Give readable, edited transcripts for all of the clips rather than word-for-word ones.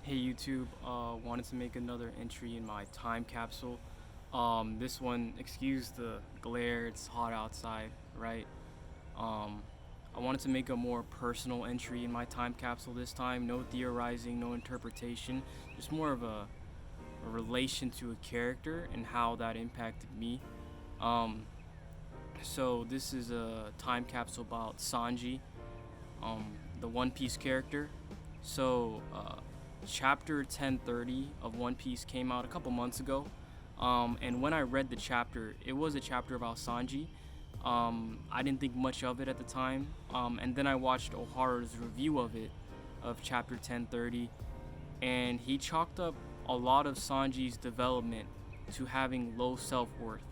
Hey YouTube, wanted to make another entry in my time capsule. This one, excuse the glare, it's hot outside, right? Um, I wanted to make a more personal entry in my time capsule this time. No theorizing, no interpretation, just more of a relation to a character and how that impacted me. Um, so this is a time capsule about Sanji, the One Piece character. Chapter 1030 of One Piece came out a couple months ago. And when I read the chapter, it was a chapter about Sanji. I didn't think much of it at the time. And then I watched O'Hara's review of it, of chapter 1030, and he chalked up a lot of Sanji's development to having low self worth.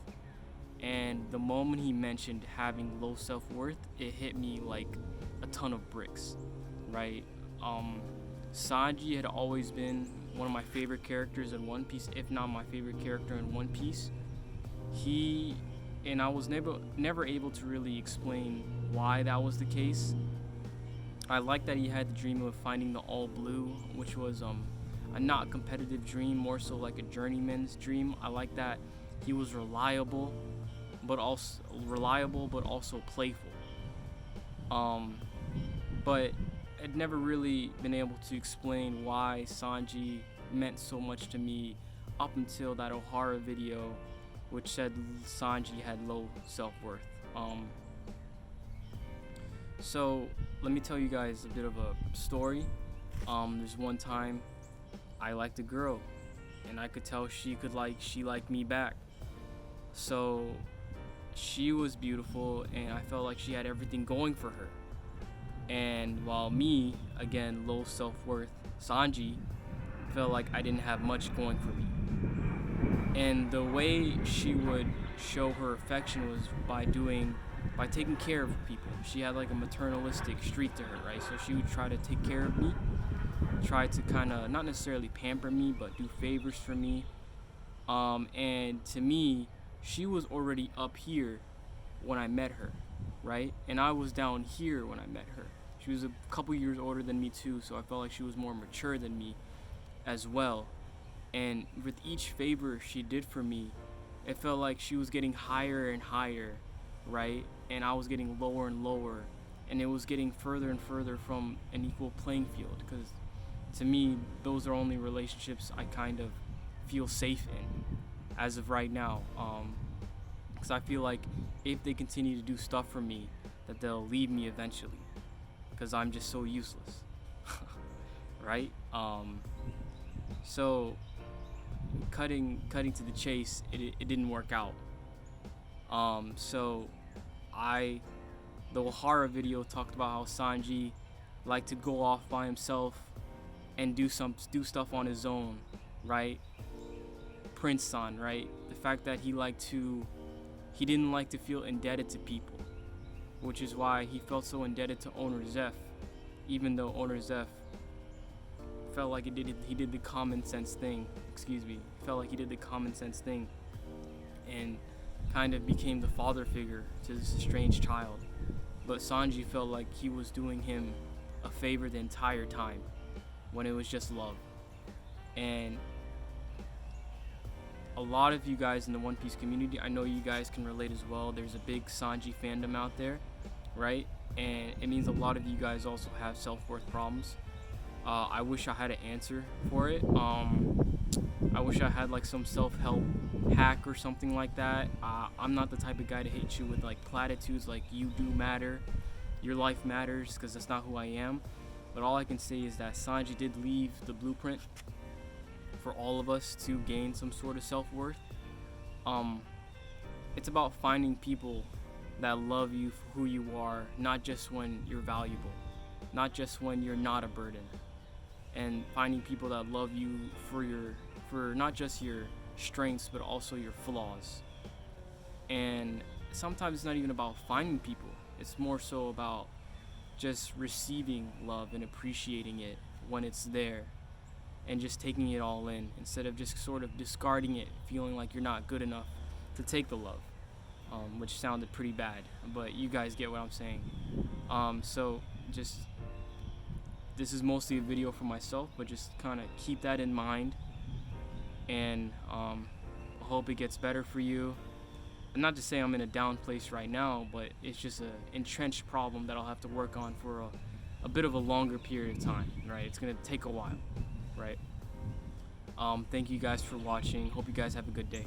And the moment he mentioned having low self worth, it hit me like a ton of bricks, right? Um, Sanji had always been one of my favorite characters in One Piece, if not my favorite character in One Piece. He and I was never able to really explain why that was the case. I like that he had the dream of finding the all blue, which was a not competitive dream, more so like a journeyman's dream. I like that he was reliable but also playful. Um, but I'd never really been able to explain why Sanji meant so much to me up until that O'Hara video, which said Sanji had low self-worth. Um, so let me tell you guys a bit of a story. There's one time I liked a girl, and I could tell she liked me back. So she was beautiful, and I felt like she had everything going for her. And while me, again, low self worth, Sanji, felt like I didn't have much going for me. And the way she would show her affection was by taking care of people. She had like a maternalistic streak to her, right? So she would try to take care of me, try to kind of not necessarily pamper me, but do favors for me. And to me, she was already up here when I met her, right? And I was down here when I met her. She was a couple years older than me too, so I felt like she was more mature than me as well. And with each favor she did for me, it felt like she was getting higher and higher, right? And I was getting lower and lower, and it was getting further and further from an equal playing field. Because to me, those are only relationships I kind of feel safe in as of right now. Because I feel like if they continue to do stuff for me, that they'll leave me eventually. Because I'm just so useless, right? So cutting to the chase, it didn't work out. So I the O'Hara video talked about how Sanji liked to go off by himself and do stuff on his own, right? Prince San, right? The fact that he didn't like to feel indebted to people, which is why he felt so indebted to Owner Zeph, even though Owner Zeph felt like he did the common sense thing. Felt like he did the common sense thing, and kind of became the father figure to this estranged child. But Sanji felt like he was doing him a favor the entire time, when it was just love. And a lot of you guys in the One Piece community, I know you guys can relate as well. There's a big Sanji fandom out there, right? And it means a lot of you guys also have self-worth problems. I wish I had an answer for it. I wish I had like some self-help hack or something like that. I'm not the type of guy to hit you with like platitudes like you do matter, your life matters, because that's not who I am. But all I can say is that Sanji did leave the blueprint for all of us to gain some sort of self-worth. It's about finding people that love you for who you are, not just when you're valuable, not just when you're not a burden, and finding people that love you for not just your strengths but also your flaws. And sometimes it's not even about finding people, it's more so about just receiving love and appreciating it when it's there, and just taking it all in instead of just sort of discarding it, feeling like you're not good enough to take the love, which sounded pretty bad, but you guys get what I'm saying. So just this is mostly a video for myself, but just kind of keep that in mind, and I hope it gets better for you. And not to say I'm in a down place right now, but it's just a entrenched problem that I'll have to work on for a bit of a longer period of time, right? It's gonna take a while, right? Thank you guys for watching. Hope you guys have a good day.